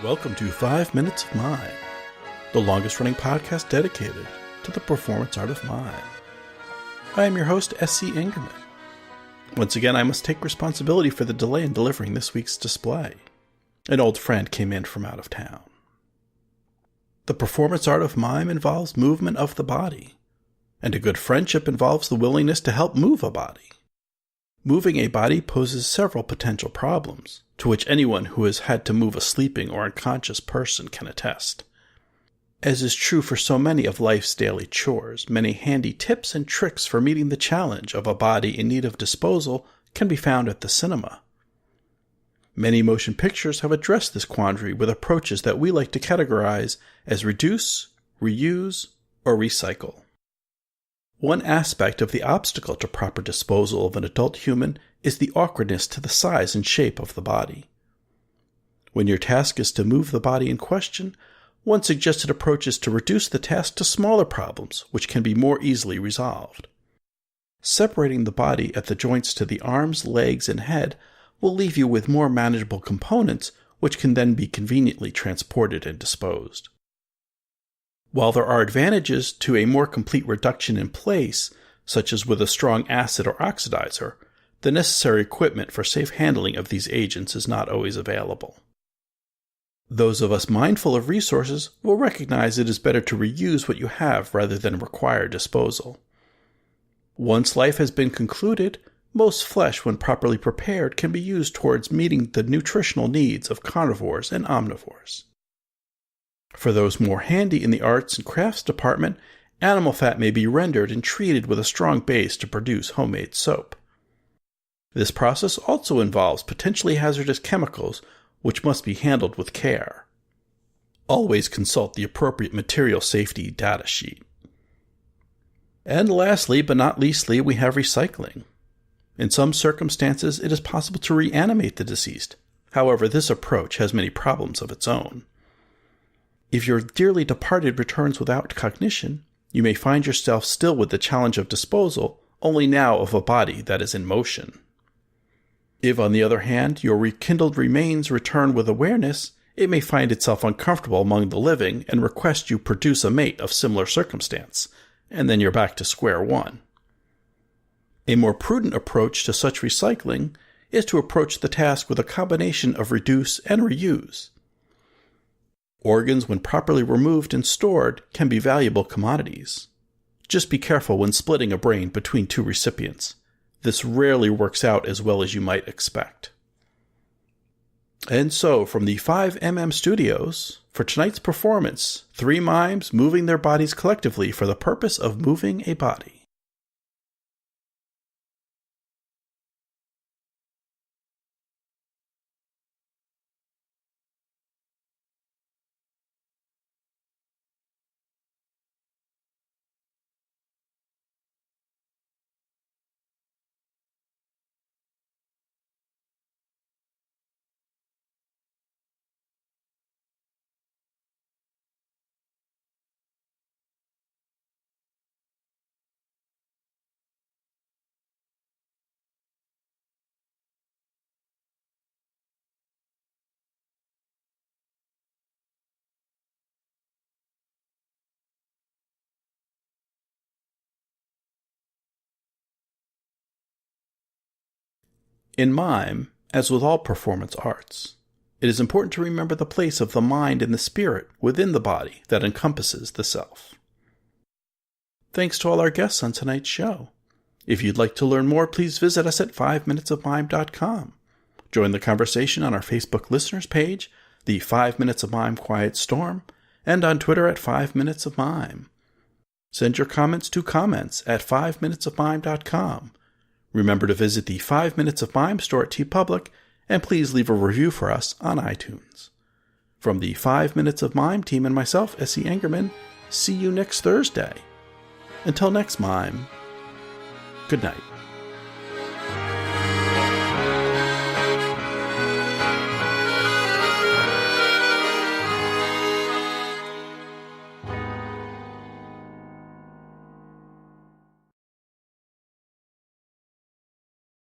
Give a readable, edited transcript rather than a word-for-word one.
Welcome to 5 Minutes of Mime, the longest running podcast dedicated to the performance art of mime. I am your host, S.C. Ingerman. Once again, I must take responsibility for the delay in delivering this week's display. An old friend came in from out of town. The performance art of mime involves movement of the body, and a good friendship involves the willingness to help move a body. Moving a body poses several potential problems, to which anyone who has had to move a sleeping or unconscious person can attest. As is true for so many of life's daily chores, many handy tips and tricks for meeting the challenge of a body in need of disposal can be found at the cinema. Many motion pictures have addressed this quandary with approaches that we like to categorize as reduce, reuse, or recycle. One aspect of the obstacle to proper disposal of an adult human is the awkwardness to the size and shape of the body. When your task is to move the body in question, one suggested approach is to reduce the task to smaller problems, which can be more easily resolved. Separating the body at the joints to the arms, legs, and head will leave you with more manageable components, which can then be conveniently transported and disposed. While there are advantages to a more complete reduction in place, such as with a strong acid or oxidizer, the necessary equipment for safe handling of these agents is not always available. Those of us mindful of resources will recognize it is better to reuse what you have rather than require disposal. Once life has been concluded, most flesh, when properly prepared, can be used towards meeting the nutritional needs of carnivores and omnivores. For those more handy in the arts and crafts department, animal fat may be rendered and treated with a strong base to produce homemade soap. This process also involves potentially hazardous chemicals, which must be handled with care. Always consult the appropriate material safety data sheet. And lastly, but not leastly, we have recycling. In some circumstances, it is possible to reanimate the deceased. However, this approach has many problems of its own. If your dearly departed returns without cognition, you may find yourself still with the challenge of disposal, only now of a body that is in motion. If, on the other hand, your rekindled remains return with awareness, it may find itself uncomfortable among the living and request you produce a mate of similar circumstance, and then you're back to square one. A more prudent approach to such recycling is to approach the task with a combination of reduce and reuse. Organs, when properly removed and stored, can be valuable commodities. Just be careful when splitting a brain between two recipients. This rarely works out as well as you might expect. And so, from the 5mm Studios, for tonight's performance, 3 mimes moving their bodies collectively for the purpose of moving a body. In mime, as with all performance arts, it is important to remember the place of the mind and the spirit within the body that encompasses the self. Thanks to all our guests on tonight's show. If you'd like to learn more, please visit us at 5minutesofmime.com. Join the conversation on our Facebook listeners page, the 5 Minutes of Mime Quiet Storm, and on Twitter at 5 Minutes of Mime. Send your comments to comments at 5minutesofmime.com. Remember to visit the 5 Minutes of Mime store at TeePublic, and please leave a review for us on iTunes. From the 5 Minutes of Mime team and myself, S.C. Ingerman, see you next Thursday. Until next mime, good night.